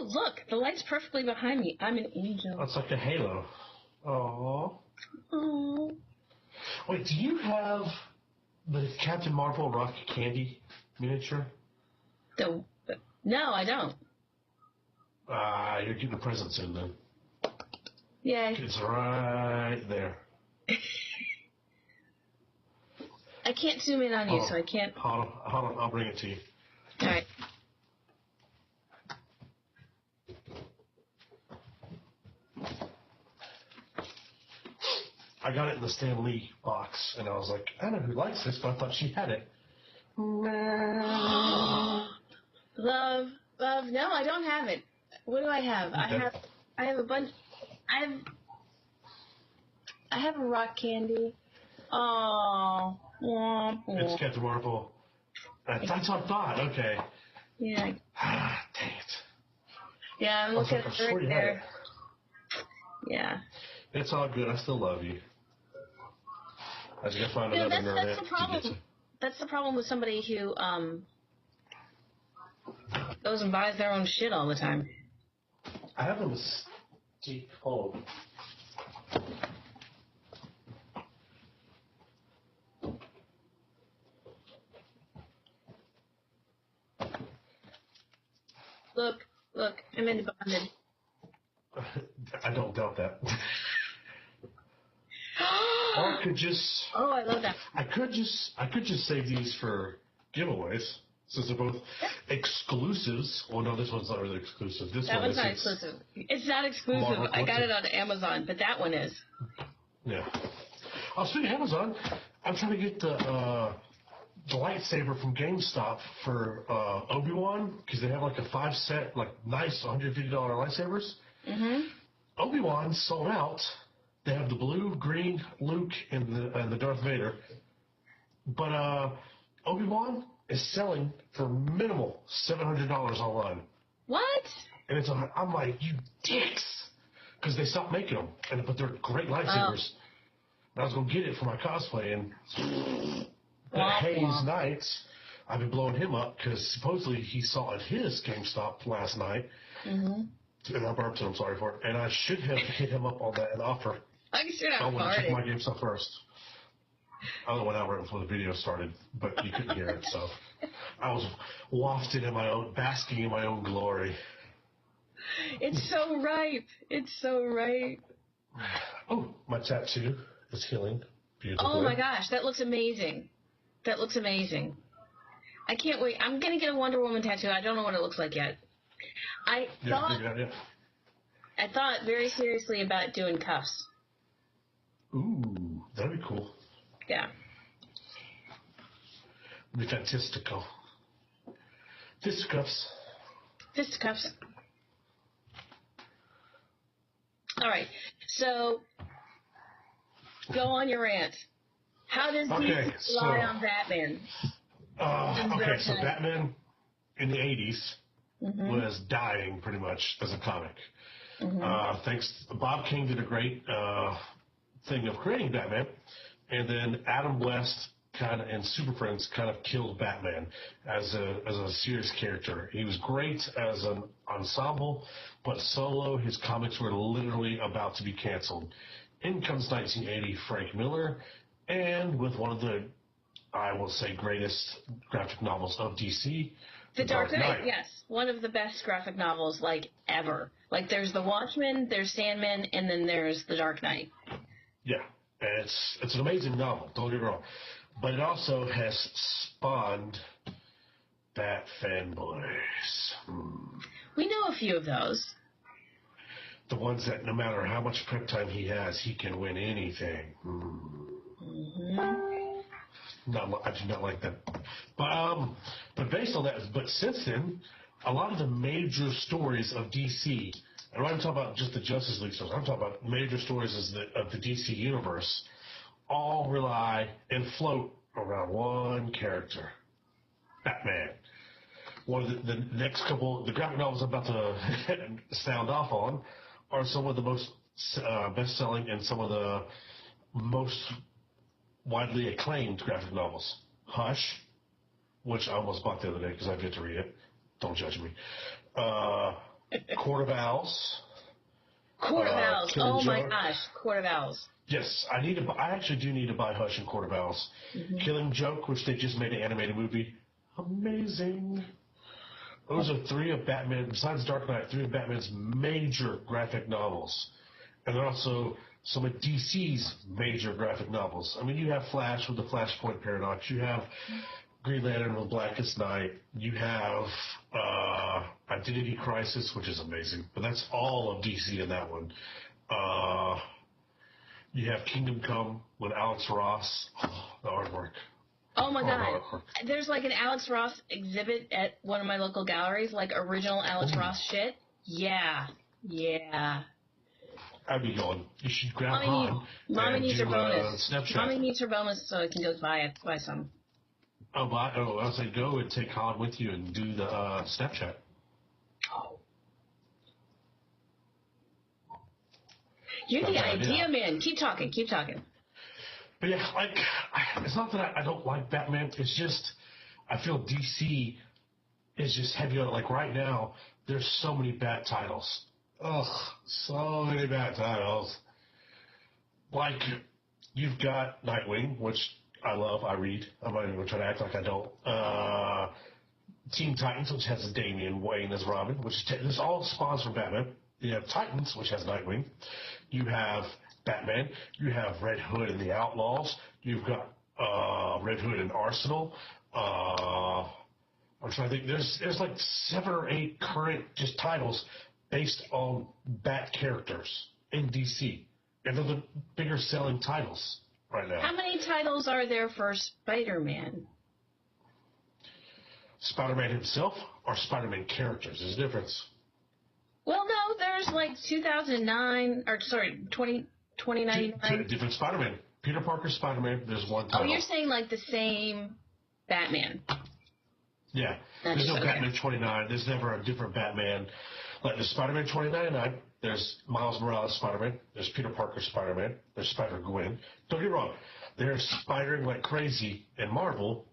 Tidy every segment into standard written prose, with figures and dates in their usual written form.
look, the light's perfectly behind me. I'm an angel. It's like a halo. Oh. Oh. Wait, do you have the Captain Marvel rock candy miniature? No, I don't. You're getting a present soon then. Yeah. It's right there. I can't zoom in on you, so I can't. Hold on, I'll bring it to you. All right. I got it in the Stan Lee box, and I was like, I don't know who likes this, but I thought she had it. Love. No, I don't have it. What do I have? Okay. I have a bunch. I have a rock candy. Oh. It's Captain Marvel. That's what I thought. Okay. Yeah. Dang it. Yeah, I'm looking at it right there. Yeah. It's all good. I still love you. I just gotta find another nerd. That's the problem. That's the problem with somebody who goes and buys their own shit all the time. I have a Mystique. Hold on. Look, I'm in bondage. I don't doubt that. Or I could just. Oh, I love that. I could just save these for giveaways since they're both exclusives. Well, no, this one's not really exclusive. That one's not exclusive. It's not exclusive. I got it on Amazon, but that one is. Yeah. Oh, speaking of Amazon, I'm trying to get the lightsaber from GameStop for Obi-Wan because they have like a 5-set, like nice $150 lightsabers. Mm-hmm. Obi-Wan sold out. They have the blue, green, Luke, and the Darth Vader. But Obi-Wan is selling for minimal $700 online. What? And I'm like, you dicks, because they stopped making them. But they're great lightsabers. And I was gonna get it for my cosplay, and that Hayes Knights, I've been blowing him up because supposedly he saw at his GameStop last night. Mm-hmm. And I burped him, I'm sorry for it. And I should have hit him up on that offer. I should have I want to check my GameStop first. I went out right before the video started, but you couldn't hear it, so I was wafted in my own, basking in my own glory. It's so ripe. It's so ripe. Oh, my tattoo is healing beautifully. Oh my gosh, that looks amazing. That looks amazing. I can't wait. I'm gonna get a Wonder Woman tattoo. I don't know what it looks like yet. I thought very seriously about doing cuffs. Ooh, that'd be cool. Yeah. Be fantastical. Fisticuffs. Fisticuffs. All right. So, go on your rant. How does he rely on Batman? Okay, so Batman in the 80s was dying pretty much as a comic. Bob King did a great thing of creating Batman, and then Adam West and Super Friends kind of killed Batman as a serious character. He was great as an ensemble, but solo, his comics were literally about to be canceled. In comes 1980, Frank Miller, and with one of the, I will say, greatest graphic novels of DC, The Dark Knight. Yes. One of the best graphic novels, ever. There's The Watchmen, there's Sandman, and then there's The Dark Knight. Yeah. It's an amazing novel, don't get me wrong. But it also has spawned Bat fanboys. We know a few of those. The ones that no matter how much prep time he has, he can win anything. I do not like that. But based on that, but since then, a lot of the major stories of DC, and I'm talking about just the Justice League stories, I'm talking about major stories of the DC universe, all rely and float around one character, Batman. One of the next couple, the graphic novels I'm about to sound off on, are some of the most best-selling and some of the most widely acclaimed graphic novels. Hush, which I almost bought the other day because I've yet to read it. Don't judge me. Court of Owls. Court of Owls. Killing Oh my Joke. gosh, Court of Owls. Yes, I actually do need to buy Hush and Court of Owls. Killing Joke, which they just made an animated movie. Amazing. Those are three of Batman, besides Dark Knight, three of Batman's major graphic novels. And they're also some of DC's major graphic novels. I mean, you have Flash with the Flashpoint Paradox. You have Green Lantern with Blackest Night. You have Identity Crisis, which is amazing. But that's all of DC in that one. You have Kingdom Come with Alex Ross. Oh, the artwork. Oh my God. There's like an Alex Ross exhibit at one of my local galleries, like original Alex Ross shit. Yeah. Yeah. I'd be going. You should grab Han. Mommy needs her bonus. Snapchat. Mommy needs her bonus so I can go buy some. I was like, go and take Han with you and do the Snapchat. Oh. You're the idea man. Keep talking. But yeah, like, it's not that I don't like Batman. It's just, I feel DC is just heavy on it. Like right now, there's so many bad titles. Ugh, so many bad titles. Like, you've got Nightwing, which I love, I read. I'm not even going to try to act like I don't. Teen Titans, which has Damian Wayne as Robin, which is all spawns from Batman. You have Titans, which has Nightwing. You have Batman. You have Red Hood and the Outlaws. You've got Red Hood and Arsenal. I'm trying to think. There's like 7 or 8 current just titles based on Bat characters in DC. And they're the bigger selling titles right now. How many titles are there for Spider-Man? Spider-Man himself or Spider-Man characters? There's a difference. Well, no, there's like 2099. Different Spider-Man. Peter Parker Spider-Man, there's one title. Oh, you're saying like the same Batman. Yeah. There's no Batman 29. There's never a different Batman. Like there's Spider-Man 2099. There's Miles Morales Spider-Man. There's Peter Parker Spider-Man. There's Spider-Gwen. Don't get me wrong. They're spidering like crazy in Marvel,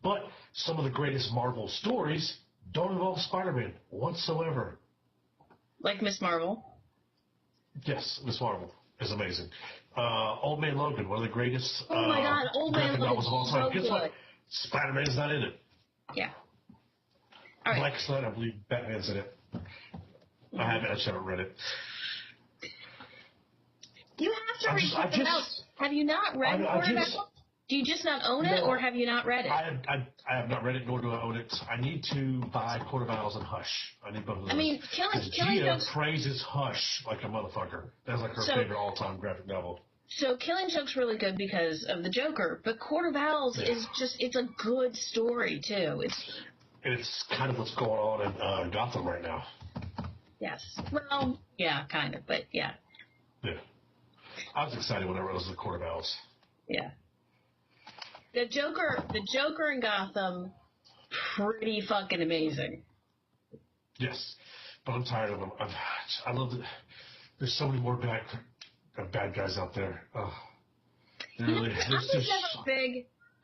but some of the greatest Marvel stories don't involve Spider-Man whatsoever. Like Miss Marvel? Yes, Miss Marvel is amazing. Old Man Logan, one of the greatest oh my God, Old Man novels of all time. So Guess good. what? Spider-Man's not in it. Yeah. All right. Blackest Night, I believe Batman's in it. I just haven't read it. You have to read Court of Owls. Have you not read Court of Owls? Do you just not own it, or have you not read it? I have not read it, nor do I own it. I need to buy Court of Owls and Hush. I need both of those. I mean, Killing Joke's praises Hush like a motherfucker. That's like her favorite all-time graphic novel. So Killing Joke's really good because of the Joker, but Court of Owls is just—it's a good story too. It's kind of what's going on in Gotham right now. Yes. Well, yeah, kind of, but yeah. Yeah. I was excited when I read the Court of Owls. Yeah. The Joker in Gotham, pretty fucking amazing. Yes, but I'm tired of them. I love that. There's so many more bad guys out there.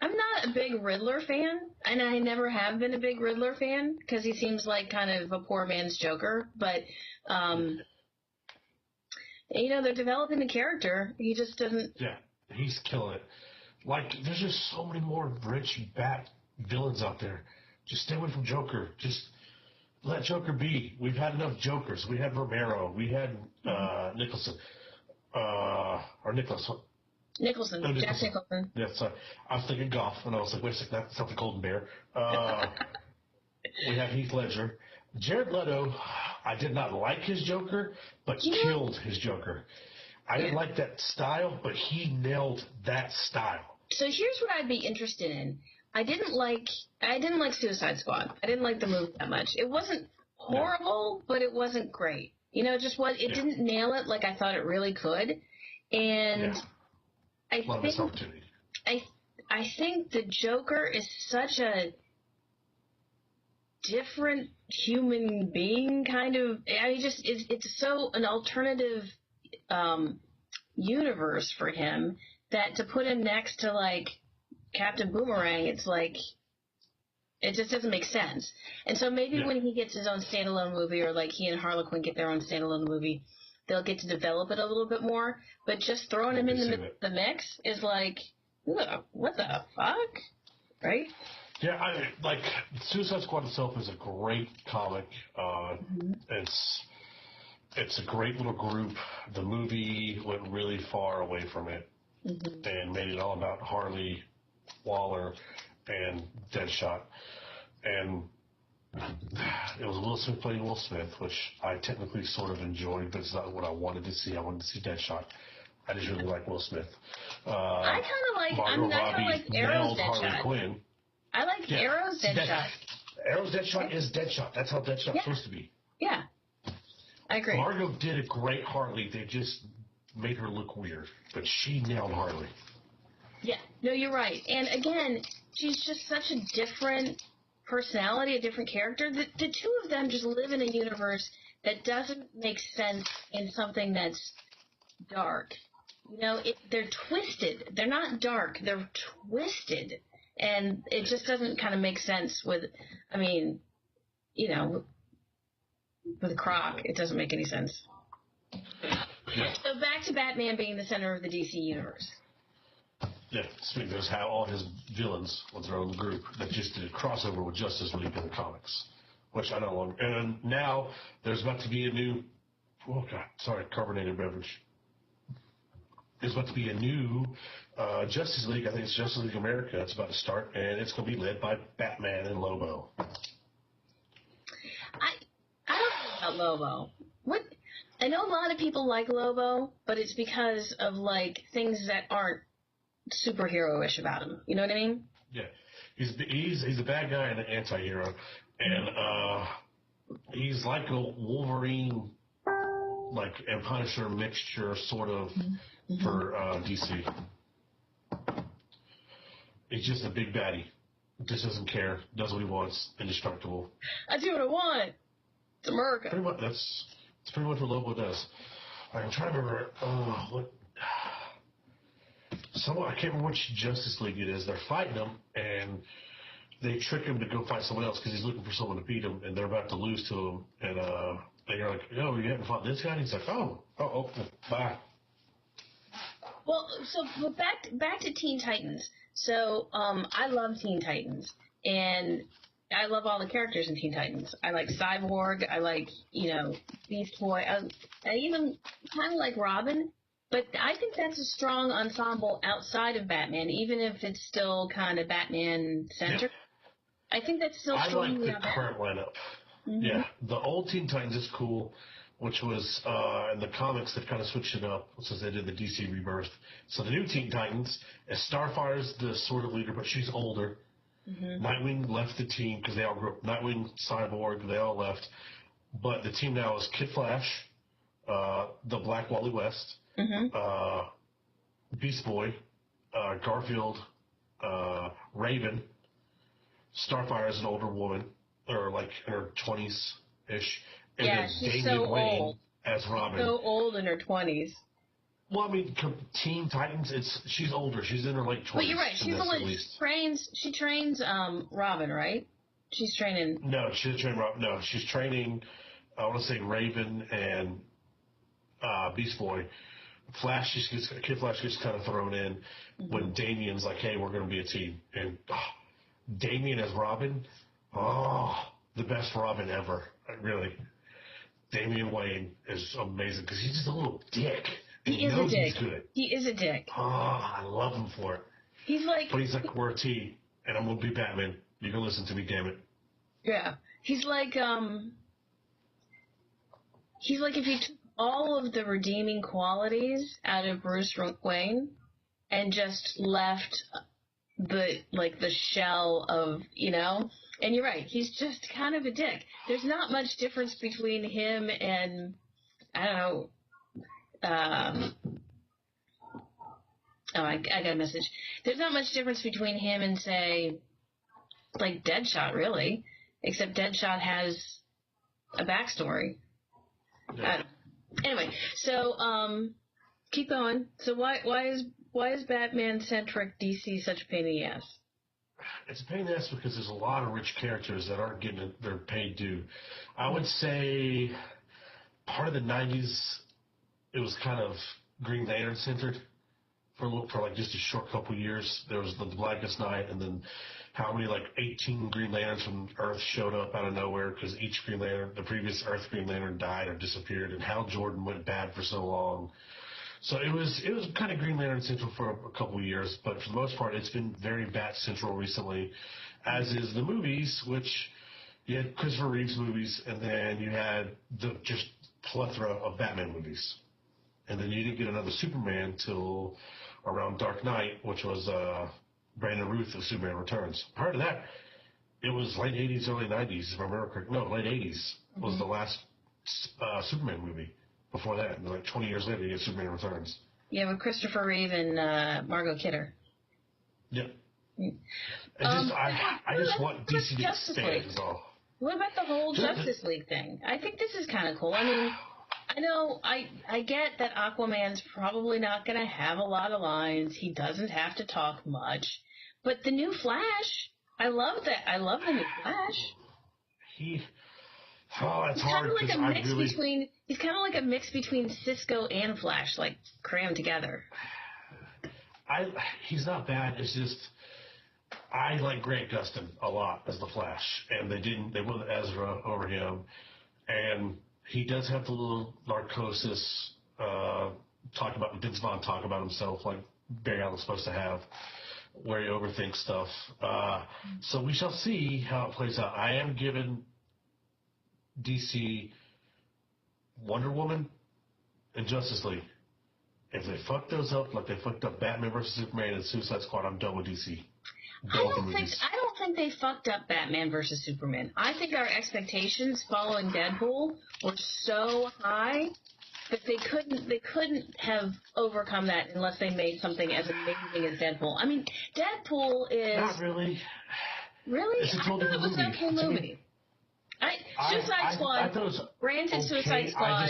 I'm not a big Riddler fan, and I never have been a big Riddler fan because he seems like kind of a poor man's Joker. But they're developing the character. He just doesn't. Yeah, he's killing it. Like, there's just so many more rich Bat villains out there. Just stay away from Joker. Just let Joker be. We've had enough Jokers. We had Romero. We had Nicholson. Nicholson. No, Jack Nicholson. Yeah, sorry. I was thinking Goff, and I was like, wait a second, that's not the Golden Bear. We have Heath Ledger. Jared Leto, I did not like his Joker, but killed his Joker. I didn't like that style, but he nailed that style. So here's what I'd be interested in. I didn't like Suicide Squad. I didn't like the movie that much. It wasn't horrible, but it wasn't great. It didn't nail it like I thought it really could. And I think the Joker is such a different human being, kind of. It's so an alternative universe for him that to put him next to like Captain Boomerang, it's like It just doesn't make sense. And so maybe when he gets his own standalone movie, or like he and Harley Quinn get their own standalone movie, they'll get to develop it a little bit more. But just throwing him in the mix is like, what the fuck? Right? Yeah, like Suicide Squad itself is a great comic. It's a great little group. The movie went really far away from it and made it all about Harley, Waller, and Deadshot. And it was Will Smith playing Will Smith, which I technically sort of enjoyed, but it's not what I wanted to see. I wanted to see Deadshot. I just really like Will Smith. I kind of like Arrow's Deadshot. Quinn. I like Arrow's Deadshot. Arrow's Deadshot is Deadshot. That's how Deadshot's supposed to be. Yeah. I agree. Margot did a great Harley. They just made her look weird, but she nailed Harley. Yeah. No, you're right. And again, she's just such a different personality, a different character. The two of them just live in a universe that doesn't make sense in something that's dark. You know, they're twisted. They're not dark. They're twisted. And it just doesn't kind of make sense with, I mean, you know, with Croc, it doesn't make any sense. Yeah. So back to Batman being the center of the DC universe. Yeah, speaking of how all his villains, with their own group, that just did a crossover with Justice League in the comics, which I no longer. And now there's about to be a new, carbonated beverage. There's about to be a new Justice League. I think it's Justice League America. It's about to start, and it's going to be led by Batman and Lobo. I don't know about Lobo. What? I know a lot of people like Lobo, but it's because of like things that aren't superhero-ish about him. You know what I mean? Yeah, he's a bad guy and an anti-hero, and he's like a Wolverine, like and Punisher mixture, sort of, for DC. He's just a big baddie. Just doesn't care, does what he wants, indestructible. I do what I want. It's America. Pretty much, that's pretty much what Lobo does. I'm trying to remember what. I can't remember which Justice League it is. They're fighting him, and they trick him to go fight someone else because he's looking for someone to beat him, and they're about to lose to him. And you're like, "Oh, you haven't fought this guy?" And he's like, "Oh, bye." Well, so back to Teen Titans. So I love Teen Titans, and I love all the characters in Teen Titans. I like Cyborg. I like, Beast Boy. I even kind of like Robin. But I think that's a strong ensemble outside of Batman, even if it's still kind of Batman-centered. Yeah. I think that's still strong. I like the current lineup. Mm-hmm. Yeah, the old Teen Titans is cool, which was in the comics they've kind of switched it up since they did the DC Rebirth. So the new Teen Titans, Starfire's the sort of leader, but she's older. Mm-hmm. Nightwing left the team because they all grew up. Nightwing, Cyborg, they all left. But the team now is Kid Flash, the Black Wally West, Beast Boy, Garfield, Raven. Starfire is an older woman, or like in her 20s-ish. And yeah, then she's Damian so Wayne old. As Robin. So old in her 20s. Well, I mean, Teen Titans, she's older. She's in her late 20s. But you're right. She's the one she trains Robin, right? She's training. No, she doesn't train Robin. No, she's training, I want to say Raven and Beast Boy. Kid Flash gets kind of thrown in when Damian's like, hey, we're going to be a team. And Damian as Robin, the best Robin ever. Really. Damian Wayne is amazing because he's just a little dick. He is a dick. He's good. He is a dick. I love him for it. But he's like, we're a team, and I'm going to be Batman. You can listen to me, damn it. Yeah. He's like if you took all of the redeeming qualities out of Bruce Wayne and just left the shell of, and you're right, he's just kind of a dick. There's not much difference between him and, I don't know, I got a message. There's not much difference between him and, say, like Deadshot, really, except Deadshot has a backstory. Yeah. Anyway, so keep going. So why is Batman-centric DC such a pain in the ass? it's a pain in the ass because there's a lot of rich characters that aren't getting their paid due. I would say part of the 90s, it was kind of Green Lantern centered for like just a short couple years. There was the Blackest Night, and then how many like 18 Green Lanterns from Earth showed up out of nowhere because each Green Lantern, the previous Earth Green Lantern died or disappeared, and Hal Jordan went bad for so long. So it was kind of Green Lantern central for a couple of years, but for the most part, it's been very Bat central recently, as is the movies, which you had Christopher Reeves movies, and then you had the just plethora of Batman movies. And then you didn't get another Superman till around Dark Knight, which was Brandon Routh of Superman Returns. Prior to that, it was late 80s, early 90s, if I remember correctly. No, late 80s was the last Superman movie. Before that, and like 20 years later, you get Superman Returns. Yeah, with Christopher Reeve and Margot Kidder. Yep. I just want DC to expand, is all. What about the whole Justice League thing? I think this is kind of cool. I mean, I know, I get that Aquaman's probably not going to have a lot of lines. He doesn't have to talk much. But the new Flash, I love that. I love the new Flash. It's hard because he's kind of like a mix between Cisco and Flash, like crammed together. He's not bad. It's just I like Grant Gustin a lot as the Flash, and they went with Ezra over him, and he does have the little narcosis. Vince Vaughn talk about himself like Barry Allen's supposed to have, where he overthinks stuff. So we shall see how it plays out. I am giving DC, Wonder Woman, and Justice League. If they fuck those up like they fucked up Batman vs Superman and Suicide Squad, I'm done with DC. I don't think they fucked up Batman vs Superman. I think our expectations following Deadpool were so high that they couldn't have overcome that unless they made something as amazing as Deadpool. I mean, Deadpool is not really. Really? It's a totally I thought it was an okay movie. Suicide Squad. Granted, Suicide Squad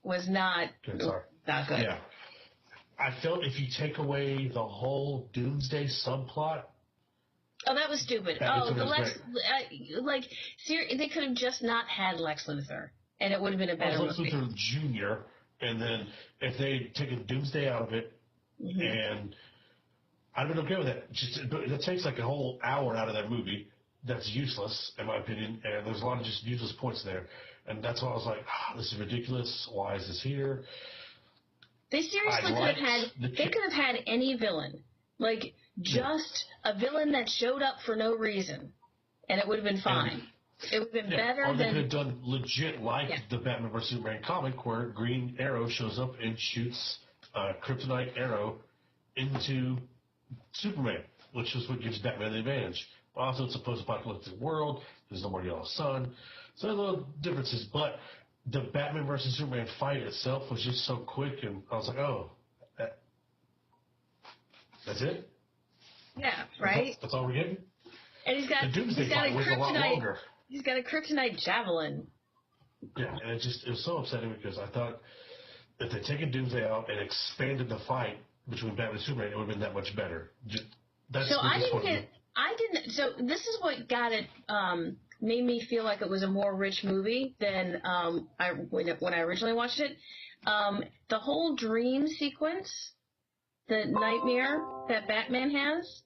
was not good. Yeah, I felt if you take away the whole Doomsday subplot. Oh, that was stupid. They could have just not had Lex Luthor, and it would have been a better movie. Lex Luthor Jr., and then if they take a Doomsday out of it, and I'd have been okay with that. It takes like a whole hour out of that movie. That's useless, in my opinion, and there's a lot of just useless points there. And that's why I was like, this is ridiculous. Why is this here? They seriously could have had any villain. Like, just a villain that showed up for no reason, and it would have been fine. It would have been better than... Or they could have done legit like the Batman vs. Superman comic, where Green Arrow shows up and shoots Kryptonite Arrow into Superman, which is what gives Batman the advantage. Also, it's a post-apocalyptic world. There's no more yellow sun. So there are little differences. But the Batman versus Superman fight itself was just so quick, and I was like, oh, that's it? Yeah, right? That's all we're getting? And he's got a kryptonite javelin. Yeah, and it was so upsetting because I thought if they taken Doomsday out and expanded the fight between Batman and Superman, it would have been that much better. So this is what got it, made me feel like it was a more rich movie than when I originally watched it. The whole dream sequence, the nightmare that Batman has,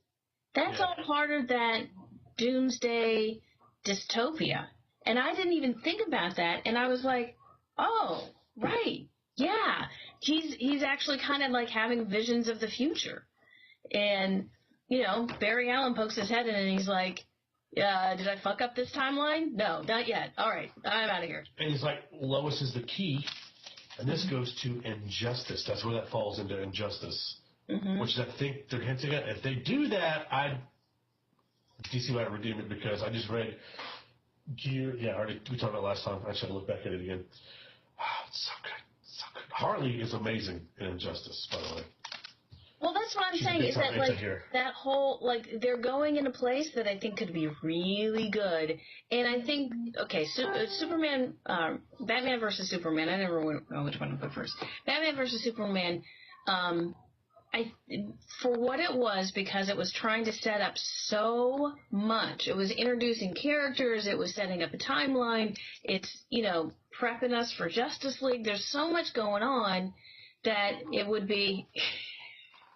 that's all part of that Doomsday dystopia. And I didn't even think about that, and I was like, oh, right, yeah. He's actually kind of like having visions of the future. And... Barry Allen pokes his head in and he's like, did I fuck up this timeline? No, not yet. All right, I'm out of here. And he's like, Lois is the key. And this goes to Injustice. That's where that falls into Injustice, which I think they're hinting at. If they do that, DC might redeem it because I just read Gear. Yeah, we talked about it last time. I should look back at it again. It's so good. So good. Harley is amazing in Injustice, by the way. Well, that's what I'm saying, is that, that whole, they're going in a place that I think could be really good. And I think, Batman versus Superman, I never know which one to put first. Batman versus Superman, for what it was, because it was trying to set up so much. It was introducing characters. It was setting up a timeline. It's, prepping us for Justice League. There's so much going on that it would be...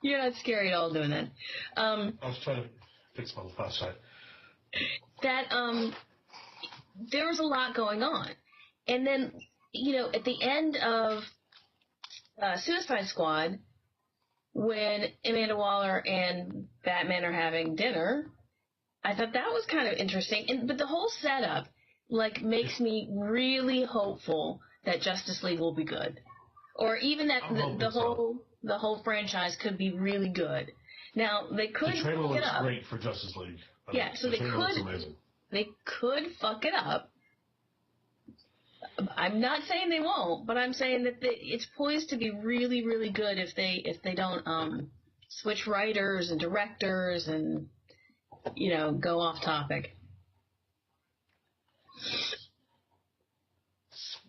You're not scary at all doing that. I was trying to fix my flashlight. That, there was a lot going on. And then, at the end of Suicide Squad, when Amanda Waller and Batman are having dinner, I thought that was kind of interesting. But the whole setup, makes me really hopeful that Justice League will be good. Or even that the whole franchise could be really good. Now, they could The trailer fuck it looks up. great for Justice League. So the trailer looks amazing. They could fuck it up. I'm not saying they won't, but I'm saying that it's poised to be really, really good if they don't switch writers and directors and go off topic.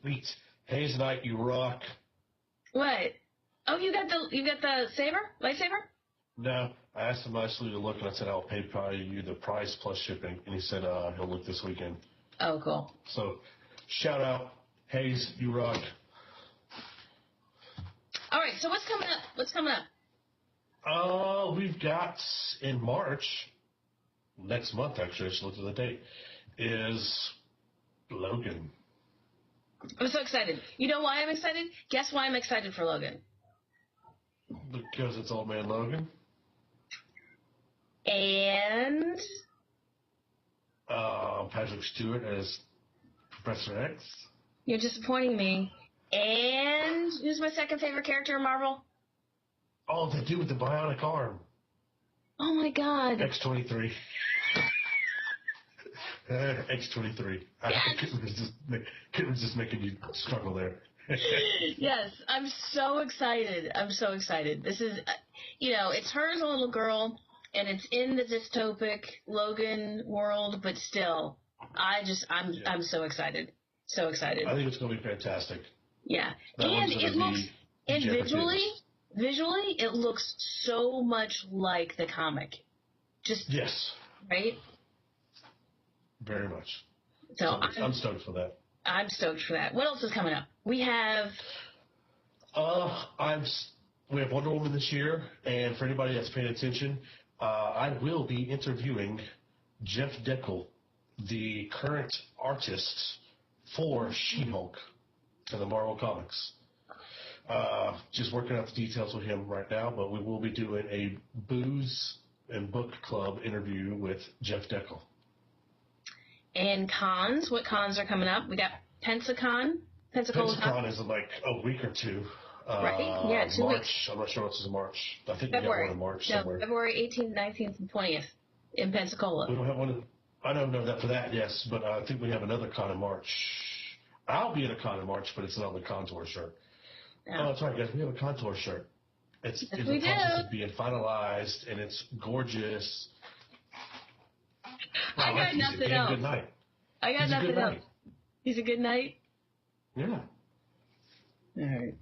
Sweet. Hayes Knight, you rock. What? Oh, you got the lightsaber? No, I asked him nicely to look, and I said I'll pay probably you the price plus shipping, and he said he'll look this weekend. Oh, cool. So, shout out, Hayes, you rock. All right, so what's coming up? We've got in March, next month actually, I just looked at the date, is Logan. I'm so excited. You know why I'm excited? Guess why I'm excited for Logan? Because it's Old Man Logan. And? Patrick Stewart as Professor X. You're disappointing me. And who's my second favorite character in Marvel? Oh, the dude with the bionic arm. Oh my God. X-23. X-23. Yes. Couldn't resist making you struggle there. Yes, I'm so excited. This is, it's her as a little girl, and it's in the dystopic Logan world, but still, I'm so excited. So excited. I think it's going to be fantastic. Yeah. That And it looks, and visually, it looks so much like the comic. Just, yes. Right? Very much. So I'm stoked for that. I'm stoked for that. What else is coming up? We have... we have Wonder Woman this year, and for anybody that's paying attention, I will be interviewing Jeff Deckel, the current artist for She-Hulk in the Marvel Comics. Just working out the details with him right now, but we will be doing a booze and book club interview with Jeff Deckel. And cons. What cons are coming up? We got Pensacon. Pensacon is in like a week or two. Right? Yeah, 2 March. weeks. I'm not sure what's in March. I think February. we have one in March somewhere. February 18th, 19th, and 20th in Pensacola. We don't have one. I don't know that for that, yes, but I think we have another con in March. I'll be in a con in March, but it's not on the Contour shirt. Yeah. Oh, that's right, guys. We have a Contour shirt. It's in we the process do. of being finalized, and it's gorgeous. I got nothing else. Good night. I got nothing else. He's a good night? Yeah. All right.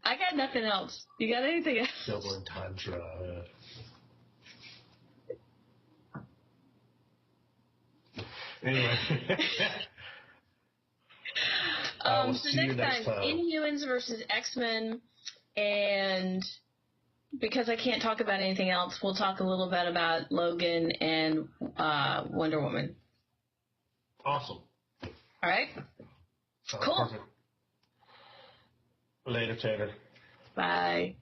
I got nothing else. You got anything else? Double in time drive. Anyway. So next time, Inhumans versus X-Men, and because I can't talk about anything else, we'll talk a little bit about Logan and Wonder Woman. Awesome. All right? Cool. Perfect. Later, Tater. Bye.